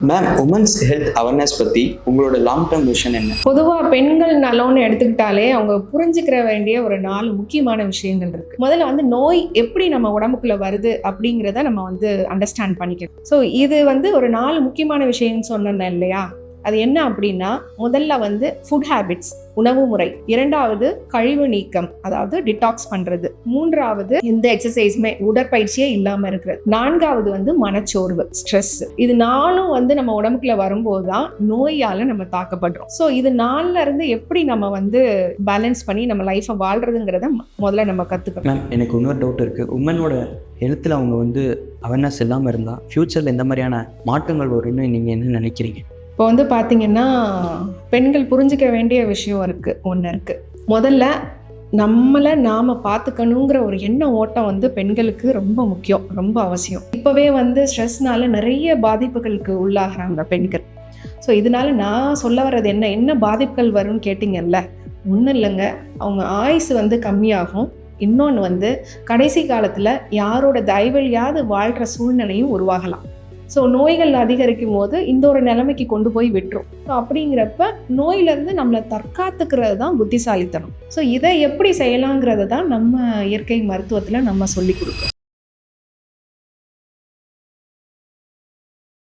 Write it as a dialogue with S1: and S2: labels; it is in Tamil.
S1: மேம், உமன்ஸ் ஹெல்த் அவேர்னஸ் பற்றி உங்களோட லாங் டேர்ம் விஷன் என்ன?
S2: பொதுவாக பெண்கள் நலம்னு எடுத்துக்கிட்டாலே அவங்க புரிஞ்சுக்கிற வேண்டிய ஒரு 4 முக்கியமான விஷயங்கள் இருக்கு. முதல்ல வந்து நோய் எப்படி நம்ம உடம்புக்குள்ள வருது அப்படிங்கிறத நம்ம வந்து அண்டர்ஸ்டாண்ட் பண்ணிக்கணும். ஸோ இது வந்து ஒரு 4 முக்கியமான விஷயம்னு சொன்னேன் இல்லையா? அது என்ன அப்படின்னா, முதல்ல வந்து ஃபுட் ஹேபிட்ஸ், உணவு முறை. 2வது கழிவு நீக்கம், அதாவது டிடாக்ஸ் பண்றது. 3வது எந்த எக்ஸசைஸுமே, உடற்பயிற்சியே இல்லாம இருக்கிறது. 4வது வந்து மனச்சோர்வு, ஸ்ட்ரெஸ். இது 4ம் வந்து நம்ம உடம்புக்குள்ள வரும்போது தான் நோயால நம்ம தாக்கப்படுறோம். ஸோ இது 4ல இருந்து எப்படி நம்ம வந்து பேலன்ஸ் பண்ணி நம்ம லைஃபை வாழ்றதுங்கிறத முதல்ல நம்ம கத்துக்கணும்.
S3: மேம், எனக்கு இன்னொரு டவுட் இருக்குது. உமனோட ஹெல்த்தில் அவங்க வந்து அவேர்னஸ் இல்லாமல் இருந்தால் ஃப்யூச்சரில் எந்த மாதிரியான மாற்றங்கள் வரும்னு நீங்கள் என்ன நினைக்கிறீங்க?
S2: இப்போ வந்து பார்த்தீங்கன்னா, பெண்கள் புரிஞ்சிக்க வேண்டிய விஷயம் ஒன்று இருக்குது. முதல்ல நம்மளை நாம் பார்த்துக்கணுங்கிற ஒரு எண்ண ஓட்டம் வந்து பெண்களுக்கு ரொம்ப முக்கியம், ரொம்ப அவசியம். இப்போவே வந்து ஸ்ட்ரெஸ்னால நிறைய பாதிப்புகளுக்கு உள்ளாகிறாங்க பெண்கள். ஸோ இதனால நான் சொல்ல வர்றது என்ன பாதிப்புகள் வரும்னு கேட்டிங்கல்ல, ஒன்றும் இல்லைங்க. அவங்க ஆயுசு வந்து கம்மியாகும். இன்னொன்று வந்து கடைசி காலத்தில் யாரோட தயவுலையாவது வாழ்கிற சூழ்நிலையும் உருவாகலாம். ஸோ நோய்கள் அதிகரிக்கும் போது இந்த ஒரு நிலைமைக்கு கொண்டு போய் விட்டுரும். ஸோ அப்படிங்கிறப்ப நோயிலேருந்து நம்மளை தற்காத்துக்கிறது தான் புத்திசாலித்தனம். ஸோ இதை எப்படி செய்யலாங்கிறத தான் நம்ம இயற்கை மருத்துவத்தில் நம்ம சொல்லி கொடுக்குறோம்.